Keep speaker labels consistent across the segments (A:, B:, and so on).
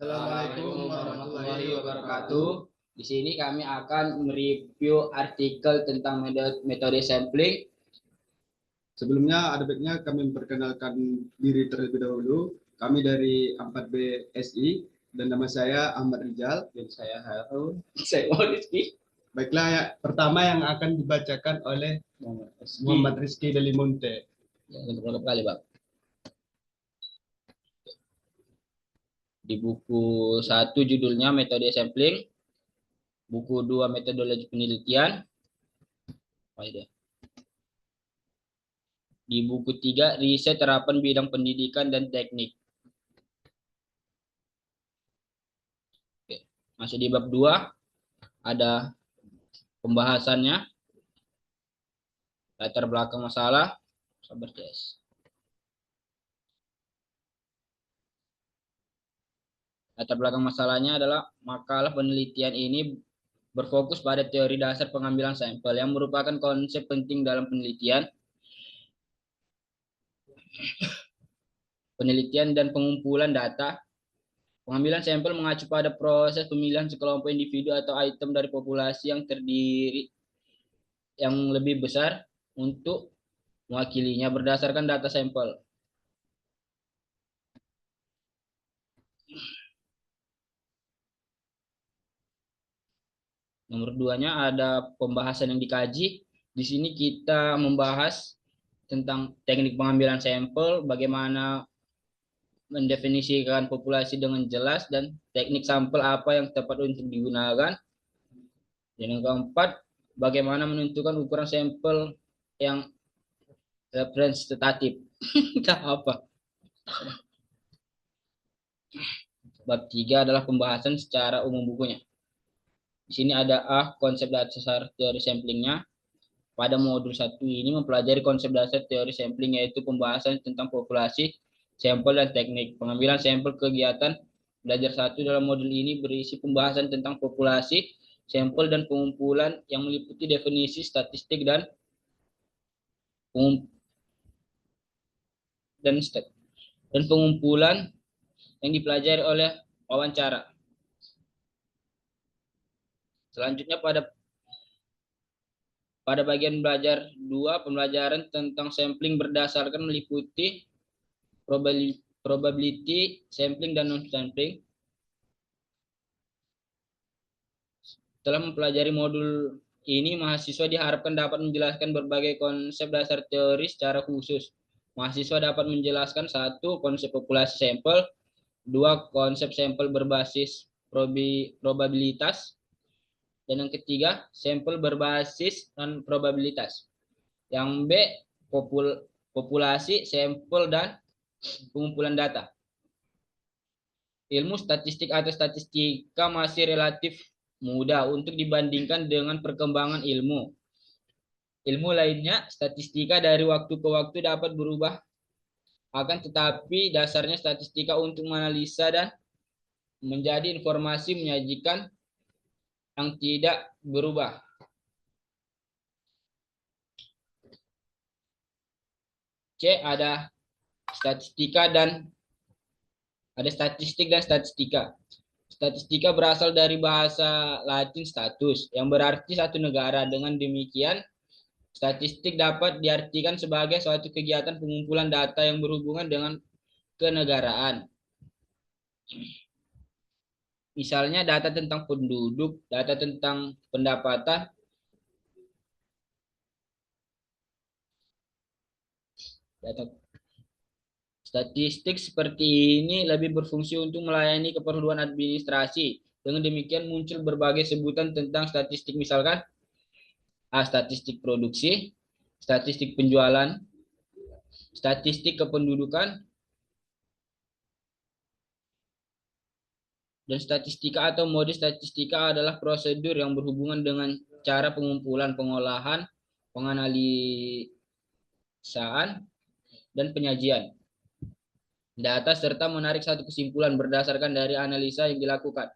A: Assalamualaikum warahmatullahi wabarakatuh. Di sini kami akan mereview artikel tentang metode sampling.
B: Sebelumnya ada baiknya kami memperkenalkan diri terlebih dahulu. Kami dari 4B SI dan nama saya Ahmad Rizal.
A: Dan saya Harun. Saya Rizky.
B: Baiklah, ya, pertama yang akan dibacakan oleh Muhammad Rizky Delimonte.
A: Ya, untuk berapa kali, Bang? Di buku 1 judulnya metode sampling, buku 2 metodologi penelitian. Di buku 3 riset terapan bidang pendidikan dan teknik. Oke. Masih di bab 2 ada pembahasannya, latar belakang masalah, sabar tes. Latar belakang masalahnya adalah makalah penelitian ini berfokus pada teori dasar pengambilan sampel yang merupakan konsep penting dalam penelitian dan pengumpulan data. Pengambilan sampel mengacu pada proses pemilihan sekelompok individu atau item dari populasi yang terdiri yang lebih besar untuk mewakilinya berdasarkan data sampel. Nomor 2-nya ada pembahasan yang dikaji. Di sini kita membahas tentang teknik pengambilan sampel, bagaimana mendefinisikan populasi dengan jelas, dan teknik sampel apa yang tepat untuk digunakan. Dan yang keempat, bagaimana menentukan ukuran sampel yang representatif. Apa? Bab 3 adalah pembahasan secara umum bukunya. Di sini ada konsep dasar teori samplingnya. Pada modul 1 ini mempelajari konsep dasar teori sampling, yaitu pembahasan tentang populasi, sampel, dan teknik pengambilan sampel. Kegiatan belajar 1 dalam modul ini berisi pembahasan tentang populasi, sampel, dan pengumpulan yang meliputi definisi statistik dan pengumpulan yang dipelajari oleh wawancara. Selanjutnya pada bagian belajar 2, pembelajaran tentang sampling berdasarkan meliputi probability, sampling, dan non-sampling. Setelah mempelajari modul ini, mahasiswa diharapkan dapat menjelaskan berbagai konsep dasar teori secara khusus. Mahasiswa dapat menjelaskan 1, konsep populasi sampel, 2, konsep sampel berbasis probabilitas, dan yang ketiga, sampel berbasis non-probabilitas. Yang B, populasi, sampel, dan pengumpulan data. Ilmu statistik atau statistika masih relatif mudah untuk dibandingkan dengan perkembangan ilmu. Ilmu lainnya, statistika, dari waktu ke waktu dapat berubah. Akan tetapi dasarnya statistika untuk menganalisa dan menjadi informasi menyajikan yang tidak berubah. C, ada statistik dan statistika. Statistika berasal dari bahasa Latin status, yang berarti satu negara. Dengan demikian, statistik dapat diartikan sebagai suatu kegiatan pengumpulan data yang berhubungan dengan kenegaraan. Misalnya data tentang penduduk, data tentang pendapatan, data statistik seperti ini lebih berfungsi untuk melayani keperluan administrasi. Dengan demikian muncul berbagai sebutan tentang statistik, misalkan statistik produksi, statistik penjualan, statistik kependudukan, dan statistika atau mode statistika adalah prosedur yang berhubungan dengan cara pengumpulan, pengolahan, penganalisaan, dan penyajian data serta menarik satu kesimpulan berdasarkan dari analisa yang dilakukan.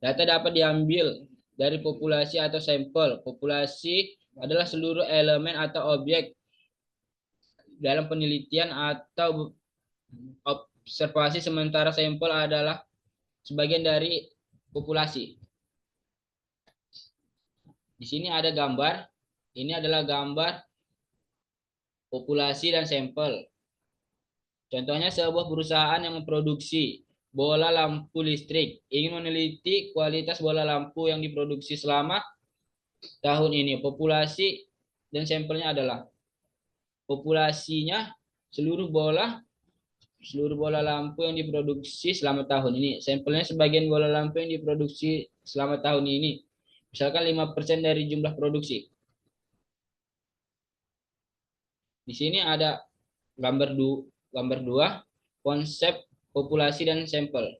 A: Data dapat diambil dari populasi atau sampel. Populasi adalah seluruh elemen atau objek dalam penelitian atau observasi, sementara sampel adalah sebagian dari populasi. Di sini ada gambar. Ini adalah gambar populasi dan sampel. Contohnya sebuah perusahaan yang memproduksi bola lampu listrik ingin meneliti kualitas bola lampu yang diproduksi selama tahun ini. Populasi dan sampelnya adalah populasinya seluruh bola lampu yang diproduksi selama tahun ini. Sampelnya sebagian bola lampu yang diproduksi selama tahun ini. Misalkan 5% dari jumlah produksi. Di sini ada gambar 2, konsep populasi dan sampel.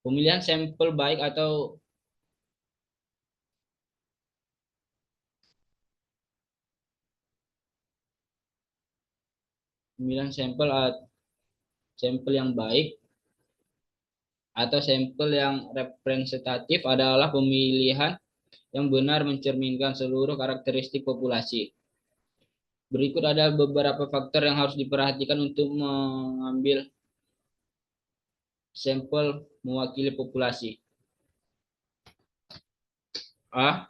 A: Pemilihan sampel baik atau pemilihan sampel yang baik atau sampel yang representatif adalah pemilihan yang benar mencerminkan seluruh karakteristik populasi. Berikut ada beberapa faktor yang harus diperhatikan untuk mengambil sampel mewakili populasi. A.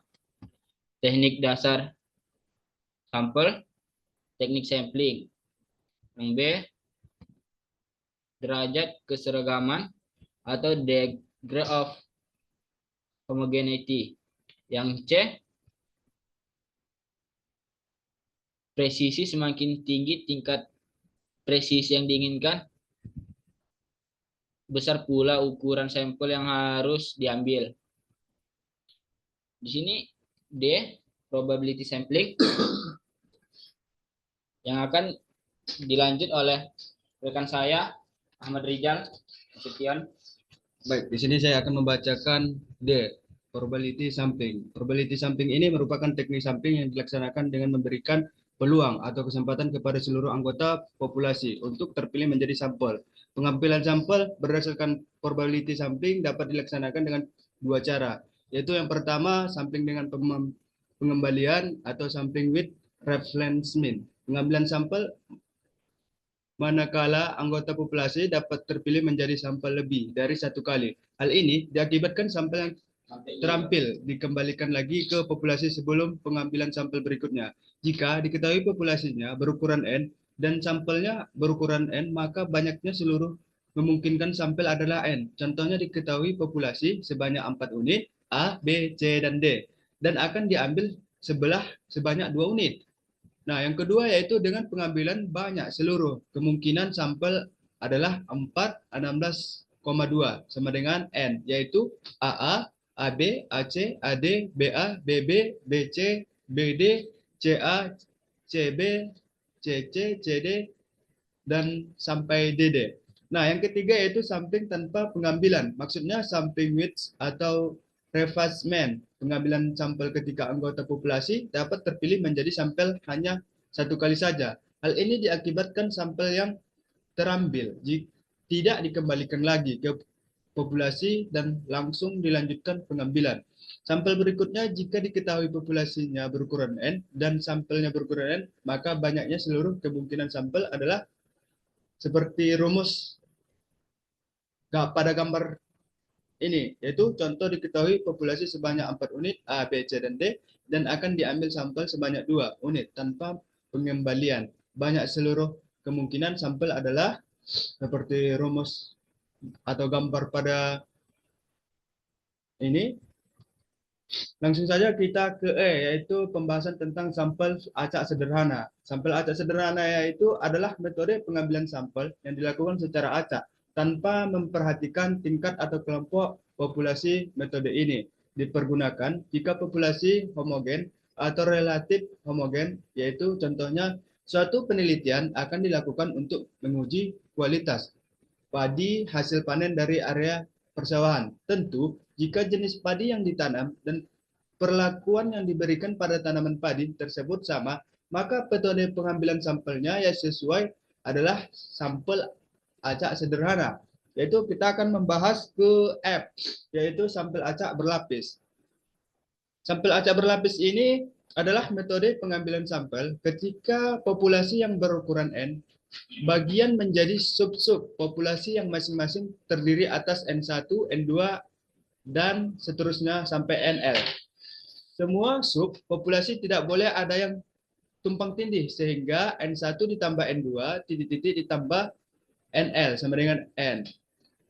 A: Teknik dasar sampel, teknik sampling. Yang B. Derajat keseragaman atau degree of homogeneity. Yang C. Presisi, semakin tinggi tingkat presisi yang diinginkan, besar pula ukuran sampel yang harus diambil. Di sini D, probability sampling, yang akan dilanjut oleh rekan saya Ahmad Rizal Nasution.
B: Baik, di sini saya akan membacakan D, probability sampling. Probability sampling ini merupakan teknik sampling yang dilaksanakan dengan memberikan peluang atau kesempatan kepada seluruh anggota populasi untuk terpilih menjadi sampel. Pengambilan sampel berdasarkan probability sampling dapat dilaksanakan dengan dua cara, yaitu yang pertama sampling dengan pengembalian atau sampling with replacement. Pengambilan sampel manakala anggota populasi dapat terpilih menjadi sampel lebih dari satu kali. Hal ini diakibatkan sampel yang terampil dikembalikan lagi ke populasi sebelum pengambilan sampel berikutnya. Jika diketahui populasinya berukuran N dan sampelnya berukuran N, maka banyaknya seluruh memungkinkan sampel adalah N. Contohnya diketahui populasi sebanyak 4 unit A, B, C, dan D, dan akan diambil sebanyak 2 unit. Nah, yang kedua yaitu dengan pengambilan banyak seluruh. Kemungkinan sampel adalah 4, 16,2 sama dengan N, yaitu AA, AB, AC, AD, BA, BB, BC, BD, CA, CB, CC, CD, dan sampai DD. Nah, yang ketiga yaitu sampling tanpa pengambilan. Maksudnya sampling with atau replacement. Pengambilan sampel ketika anggota populasi dapat terpilih menjadi sampel hanya satu kali saja. Hal ini diakibatkan sampel yang terambil tidak dikembalikan lagi ke populasi dan langsung dilanjutkan pengambilan. Sampel berikutnya, jika diketahui populasinya berukuran N dan sampelnya berukuran N, maka banyaknya seluruh kemungkinan sampel adalah seperti rumus pada gambar ini, yaitu contoh diketahui populasi sebanyak 4 unit A, B, C, dan D, dan akan diambil sampel sebanyak 2 unit tanpa pengembalian. Banyak seluruh kemungkinan sampel adalah seperti rumus atau gambar pada ini. Langsung saja kita ke E, yaitu pembahasan tentang sampel acak sederhana. Sampel acak sederhana yaitu adalah metode pengambilan sampel yang dilakukan secara acak tanpa memperhatikan tingkat atau kelompok populasi. Metode ini dipergunakan jika populasi homogen atau relatif homogen, yaitu contohnya suatu penelitian akan dilakukan untuk menguji kualitas padi hasil panen dari area persawahan. Tentu, jika jenis padi yang ditanam dan perlakuan yang diberikan pada tanaman padi tersebut sama, maka metode pengambilan sampelnya yang sesuai adalah sampel acak sederhana. Yaitu kita akan membahas ke F, yaitu sampel acak berlapis. Sampel acak berlapis ini adalah metode pengambilan sampel ketika populasi yang berukuran N bagian menjadi sub-sub populasi yang masing-masing terdiri atas N1, N2, dan seterusnya sampai NL. Semua sub populasi tidak boleh ada yang tumpang tindih, sehingga N1 ditambah N2, titik-titik ditambah NL sama dengan N.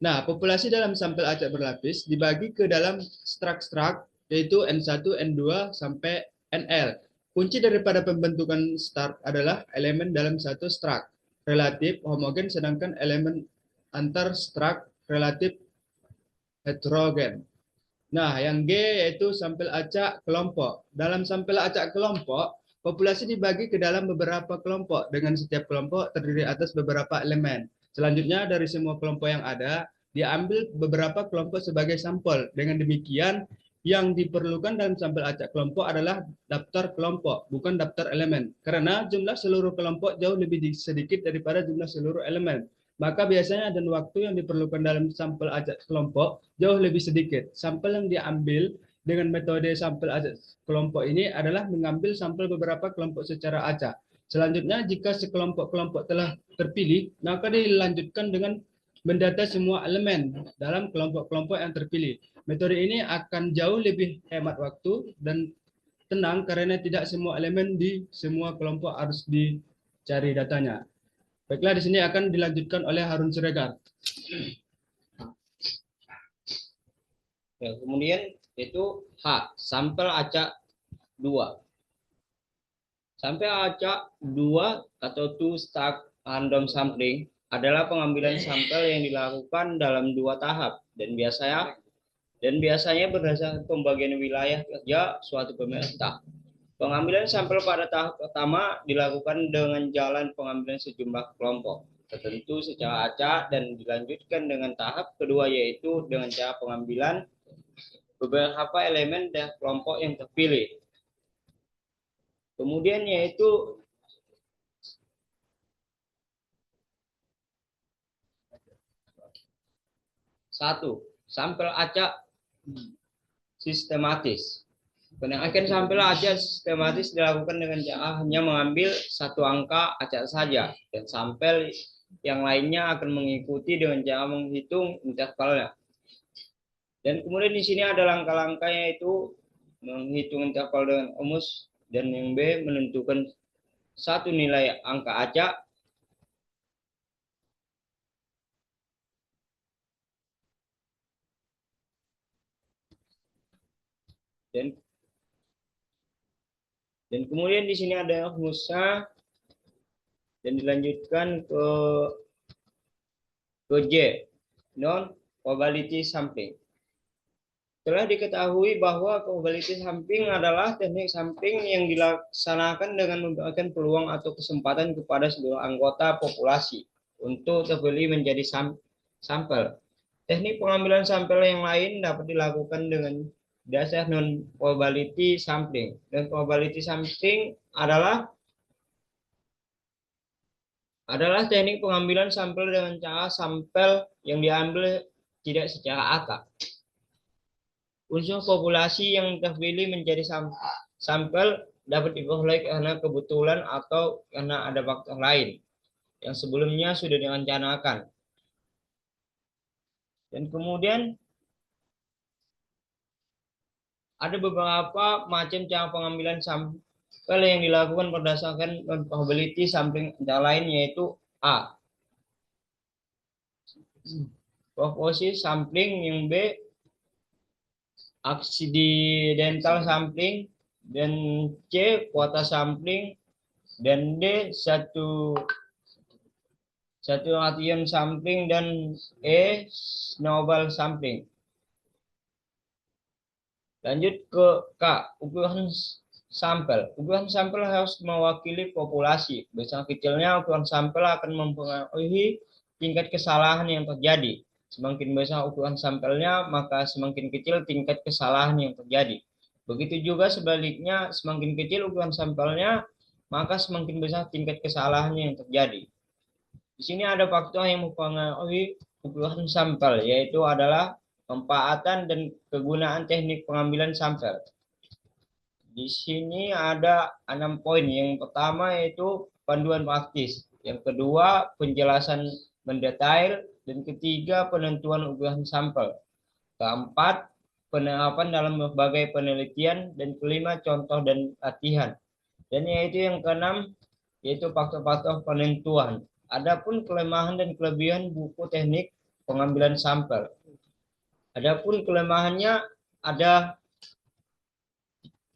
B: Nah, populasi dalam sampel acak berlapis dibagi ke dalam strak-strak, yaitu N1, N2, sampai NL. Kunci daripada pembentukan start adalah elemen dalam satu strak relatif homogen, sedangkan elemen antar strak relatif heterogen. Nah, yang G yaitu sampel acak kelompok. Dalam sampel acak kelompok, populasi dibagi ke dalam beberapa kelompok dengan setiap kelompok terdiri atas beberapa elemen. Selanjutnya, dari semua kelompok yang ada, diambil beberapa kelompok sebagai sampel. Dengan demikian, yang diperlukan dalam sampel acak kelompok adalah daftar kelompok, bukan daftar elemen. Karena jumlah seluruh kelompok jauh lebih sedikit daripada jumlah seluruh elemen. Maka biasanya dan waktu yang diperlukan dalam sampel acak kelompok jauh lebih sedikit. Sampel yang diambil dengan metode sampel acak kelompok ini adalah mengambil sampel beberapa kelompok secara acak. Selanjutnya, jika sekelompok-kelompok telah terpilih, maka dilanjutkan dengan mendata semua elemen dalam kelompok-kelompok yang terpilih. Metode ini akan jauh lebih hemat waktu dan tenang karena tidak semua elemen di semua kelompok harus dicari datanya. Baiklah, di sini akan dilanjutkan oleh Harun Siregar.
A: Ya, kemudian itu H, sampel acak 2. Sampel acak 2 atau two-stack random sampling adalah pengambilan sampel yang dilakukan dalam 2 tahap dan biasanya berdasarkan pembagian wilayah kerja suatu pemerintah. Pengambilan sampel pada tahap pertama dilakukan dengan jalan pengambilan sejumlah kelompok tertentu secara acak dan dilanjutkan dengan tahap kedua yaitu dengan cara pengambilan beberapa elemen dari kelompok yang terpilih. Kemudian yaitu satu, sampel acak sistematis. Penelitian sampel acak sistematis dilakukan dengan cara hanya mengambil satu angka acak saja dan sampel yang lainnya akan mengikuti dengan cara menghitung intervalnya. Dan kemudian di sini ada langkah-langkah yaitu menghitung interval dengan rumus dan yang B menentukan satu nilai angka acak dan kemudian di sini ada rumusnya dan dilanjutkan ke J, non probability sampling. Telah diketahui bahwa probability sampling adalah teknik sampling yang dilaksanakan dengan memberikan peluang atau kesempatan kepada seluruh anggota populasi untuk terpilih menjadi sampel. Teknik pengambilan sampel yang lain dapat dilakukan dengan dasar non probability sampling. Dan probability sampling adalah teknik pengambilan sampel dengan cara sampel yang diambil tidak secara akak. Unsur populasi yang terpilih menjadi sampel dapat diperoleh karena kebetulan atau karena ada faktor lain yang sebelumnya sudah direncanakan. Dan kemudian ada beberapa macam cara pengambilan sampel yang dilakukan berdasarkan probability sampling, antara lain yaitu A, proporsi sampling, yang B, accidental sampling, dan C, kuota sampling, dan D, satu ration sampling, dan E, snowball sampling. Lanjut ke K, ukuran sampel. Ukuran sampel harus mewakili populasi. Besar kecilnya ukuran sampel akan mempengaruhi tingkat kesalahan yang terjadi. Semakin besar ukuran sampelnya, maka semakin kecil tingkat kesalahan yang terjadi. Begitu juga sebaliknya, semakin kecil ukuran sampelnya, maka semakin besar tingkat kesalahannya yang terjadi. Di sini ada faktor yang mempengaruhi ukuran sampel, yaitu adalah pemanfaatan dan kegunaan teknik pengambilan sampel. Di sini ada 6 poin. Yang pertama yaitu panduan praktis.
C: Yang kedua, penjelasan mendetail. Dan ketiga, penentuan ukuran sampel. Keempat, penerapan dalam berbagai penelitian. Dan kelima, contoh dan latihan. Dan yaitu yang keenam, yaitu faktor-faktor penentuan. Adapun kelemahan dan kelebihan buku teknik pengambilan sampel. Adapun kelemahannya ada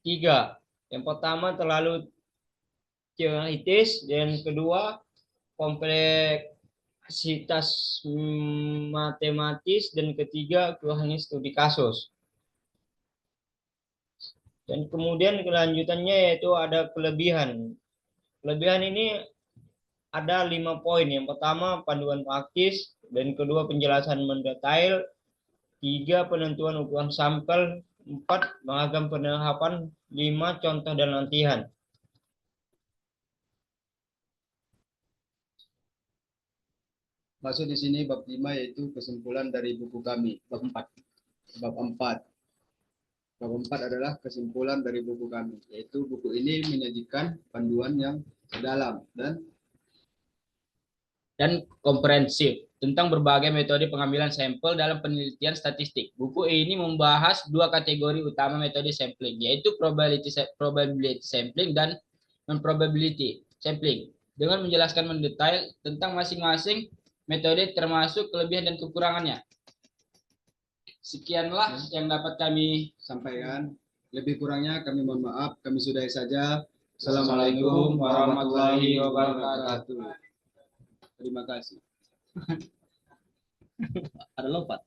C: 3. Yang pertama, terlalu teoritis. Dan kedua, kompleksitas matematis. Dan ketiga, keluhan studi kasus. Dan kemudian kelanjutannya yaitu ada kelebihan. Kelebihan ini ada 5 poin. Yang pertama, panduan praktis. Dan kedua, penjelasan mendetail. 3, penentuan ukuran sampel. 4, beragam penerapan. 5, contoh dan latihan.
B: Masuk di sini bab 5 yaitu kesimpulan dari buku kami. Bab 4. Bab 4. Bab 4 adalah kesimpulan dari buku kami, yaitu buku ini menyajikan panduan yang dalam
A: dan komprehensif tentang berbagai metode pengambilan sampel dalam penelitian statistik. Buku ini membahas 2 kategori utama metode sampling, yaitu probability sampling dan non-probability sampling, dengan menjelaskan mendetail tentang masing-masing metode termasuk kelebihan dan kekurangannya. Sekianlah yang dapat kami
B: sampaikan. Lebih kurangnya kami mohon maaf. Kami sudahi saja.
A: Assalamualaikum warahmatullahi wabarakatuh.
B: Terima kasih.
C: Ada lompat.